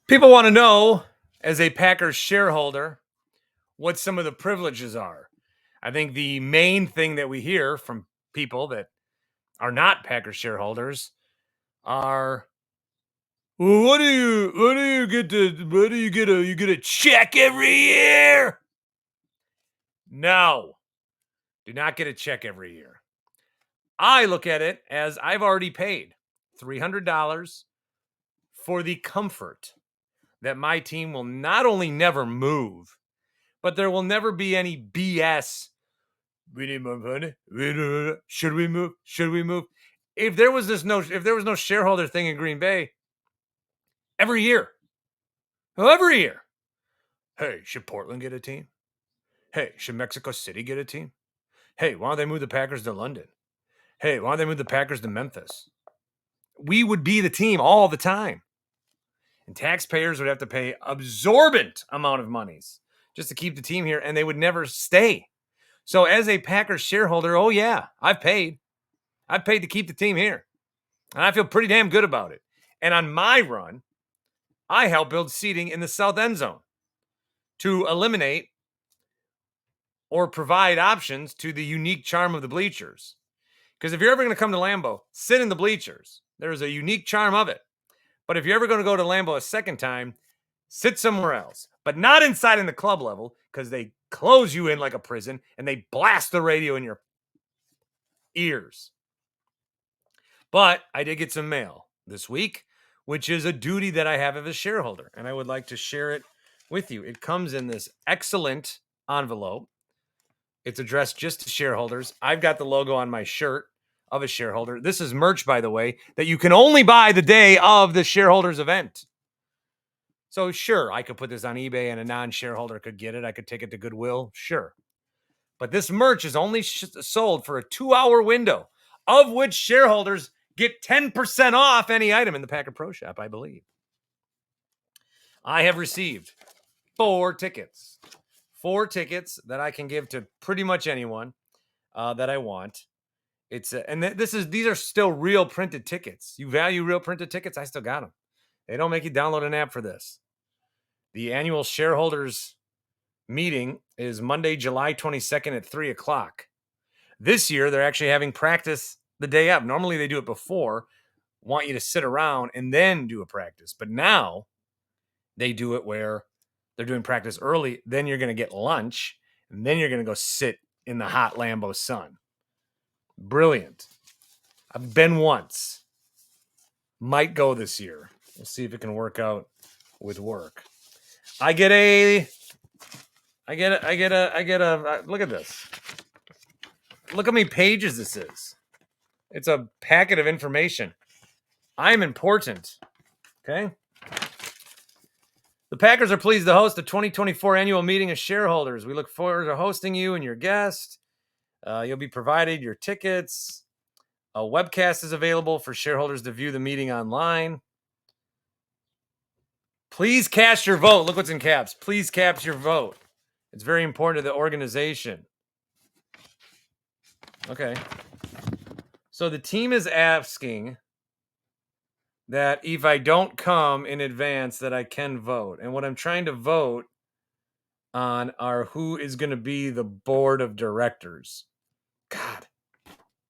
People want to know, as a Packers shareholder, what some of the privileges are. I think the main thing that we hear from people that are not Packers shareholders are, well, what do you get you get a check every year? No, do not get a check every year. I look at it as I've already paid $300 for the comfort that my team will not only never move, but there will never be any BS. We need more money. Should we move? Should we move? If there was no shareholder thing in Green Bay, every year, hey, should Portland get a team? Hey, should Mexico City get a team? Hey, why don't they move the Packers to London? Hey, why don't they move the Packers to Memphis? We would be the team all the time. And taxpayers would have to pay absorbent amount of monies just to keep the team here, and they would never stay. So as a Packers shareholder, oh yeah, I've paid to keep the team here. And I feel pretty damn good about it. And on my run, I helped build seating in the south end zone to eliminate or provide options to the unique charm of the bleachers. Because if you're ever going to come to Lambeau, sit in the bleachers. There's a unique charm of it. But if you're ever going to go to Lambeau a second time, sit somewhere else. But not inside in the club level, because they close you in like a prison and they blast the radio in your ears. But I did get some mail this week, which is a duty that I have as a shareholder, and I would like to share it with you. It comes in this excellent envelope. It's addressed just to shareholders. I've got the logo on my shirt of a shareholder. This is merch, by the way, that you can only buy the day of the shareholders event. So sure, I could put this on eBay and a non-shareholder could get it. I could take it to Goodwill, sure. But this merch is only sold for a 2-hour window, of which shareholders get 10% off any item in the Packer Pro Shop, I believe. I have received 4 tickets. 4 tickets that I can give to pretty much anyone that I want. These are still real printed tickets. You value real printed tickets? I still got them. They don't make you download an app for this. The annual shareholders meeting is Monday, July 22nd at 3 o'clock. This year, they're actually having practice the day of. Normally, they do it before, want you to sit around and then do a practice. But now, they do it where they're doing practice early, then you're going to get lunch, and then you're going to go sit in the hot Lambeau sun. Brilliant. I've been once. Might go this year. We'll see if it can work out with work. I get a look at this. Look how many pages this is. It's a packet of information. I'm important. Okay? The Packers are pleased to host the 2024 annual meeting of shareholders. We look forward to hosting you and your guest. You'll be provided your tickets. A webcast is available for shareholders to view the meeting online. Please cast your vote. Look what's in caps. Please cast your vote. It's very important to the organization. Okay. So the team is asking that if I don't come in advance, that I can vote. And what I'm trying to vote on are who is going to be the board of directors. God.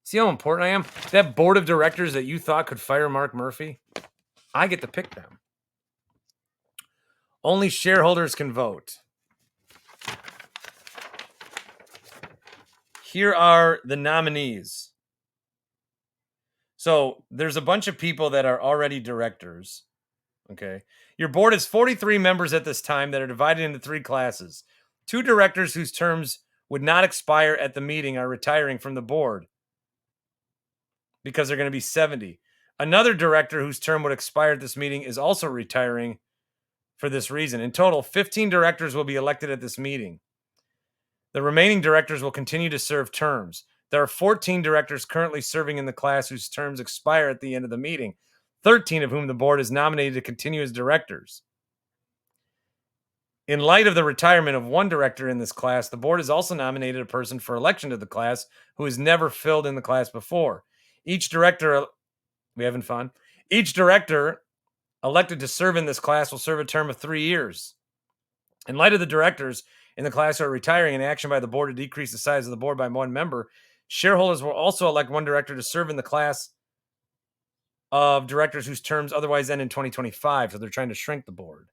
See how important I am? That board of directors that you thought could fire Mark Murphy, I get to pick them. Only shareholders can vote. Here are the nominees. So there's a bunch of people that are already directors. Okay. Your board is 43 members at this time that are divided into 3 classes. 2 directors whose terms would not expire at the meeting are retiring from the board because they're going to be 70. Another director whose term would expire at this meeting is also retiring for this reason. In total, 15 directors will be elected at this meeting. The remaining directors will continue to serve terms. There are 14 directors currently serving in the class whose terms expire at the end of the meeting, 13 of whom the board has nominated to continue as directors. In light of the retirement of 1 director in this class, the board has also nominated a person for election to the class who has never filled in the class before. Each director, we having fun? Each director elected to serve in this class will serve a term of 3 years. In light of the directors in the class who are retiring and action by the board to decrease the size of the board by 1 member, shareholders will also elect 1 director to serve in the class of directors whose terms otherwise end in 2025. So they're trying to shrink the board.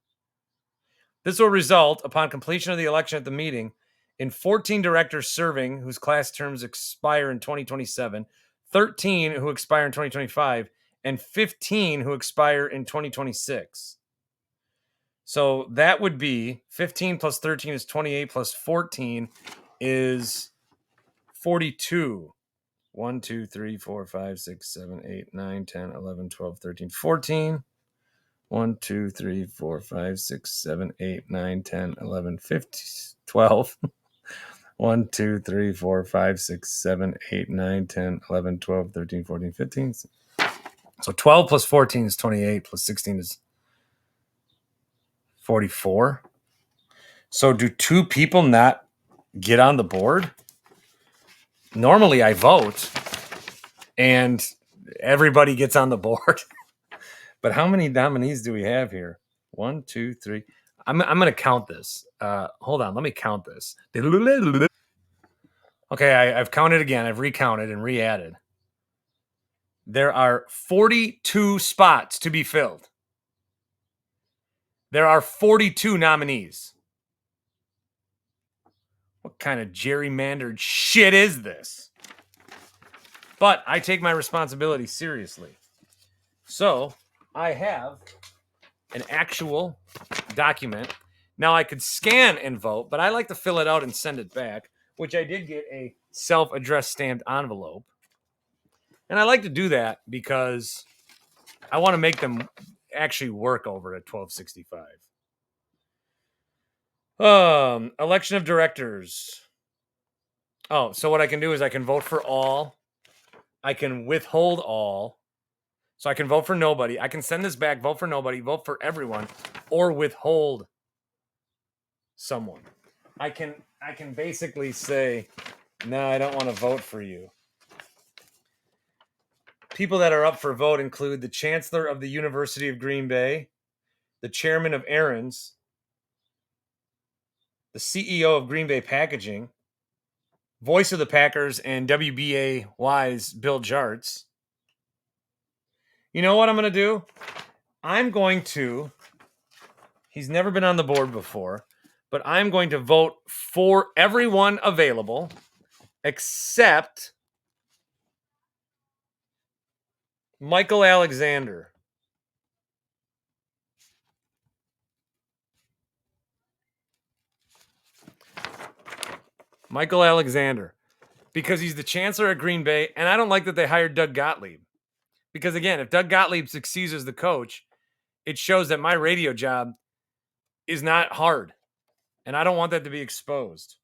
This will result, upon completion of the election at the meeting, in 14 directors serving whose class terms expire in 2027, 13 who expire in 2025, and 15 who expire in 2026. So that would be 15 plus 13 is 28 plus 14 is 42. 1, 2, 3, 4, 5, 6, 7, 8, 9, 10, 11, 12, 13, 14. 1, 2, 3, 4, 5, 6, 7, 8, 9, 10, 11, 15, 12. 1, 2, 3, 4, 5, 6, 7, 8, 9, 10, 11, 12, 13, 14, 15. So 12 plus 14 is 28, plus 16 is 44. So do 2 people not get on the board? Normally I vote and everybody gets on the board. But how many nominees do we have here? 1, 2, 3. I'm going to count this. Hold on. Let me count this. Okay, I've counted again. I've recounted and re-added. There are 42 spots to be filled. There are 42 nominees. What kind of gerrymandered shit is this? But I take my responsibility seriously. So I have an actual document. Now I could scan and vote, but I like to fill it out and send it back, which I did get a self-addressed stamped envelope. And I like to do that because I want to make them actually work over at 1265. Election of directors. Oh, so what I can do is I can vote for all. I can withhold all. So I can vote for nobody. I can send this back, vote for nobody, vote for everyone, or withhold someone. I can basically say, no, I don't want to vote for you. People that are up for vote include the chancellor of the University of Green Bay, the chairman of Aaron's, the CEO of Green Bay Packaging, voice of the Packers and WBAY's Bill Jartz. You know what I'm going to do? I'm going to, he's never been on the board before, but I'm going to vote for everyone available except Michael Alexander. Michael Alexander. Because he's the chancellor at Green Bay, and I don't like that they hired Doug Gottlieb. Because again, if Doug Gottlieb succeeds as the coach, it shows that my radio job is not hard. And I don't want that to be exposed.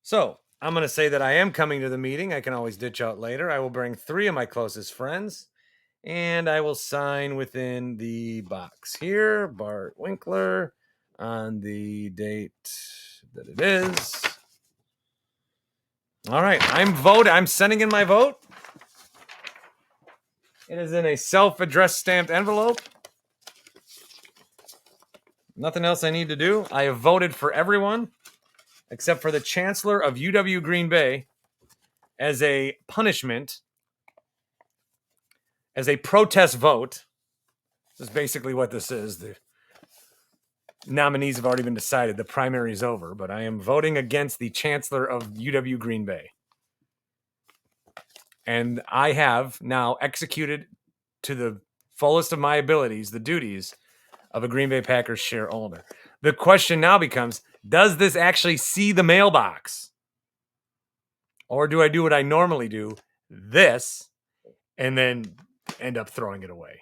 So I'm going to say that I am coming to the meeting. I can always ditch out later. I will bring 3 of my closest friends, and I will sign within the box here, Bart Winkler, on the date that it is. All right, I'm sending in my vote. It is in a self-addressed stamped envelope. Nothing else I need to do. I have voted for everyone except for the chancellor of UW Green Bay as a punishment, as a protest vote. This is basically what this is. The nominees have already been decided. The primary is over, but I am voting against the chancellor of UW Green Bay. And I have now executed to the fullest of my abilities the duties of a Green Bay Packers shareholder. The question now becomes, does this actually see the mailbox? Or do I do what I normally do, this, and then end up throwing it away?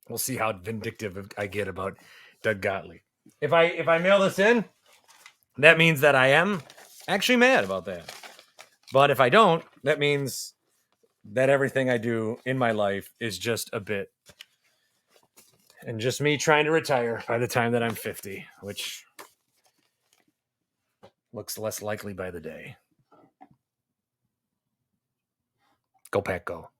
We'll see how vindictive I get about Doug Gottlieb. If I mail this in, that means that I am actually mad about that. But if I don't, that means that everything I do in my life is just a bit. And just me trying to retire by the time that I'm 50, which looks less likely by the day. Go Pack, go.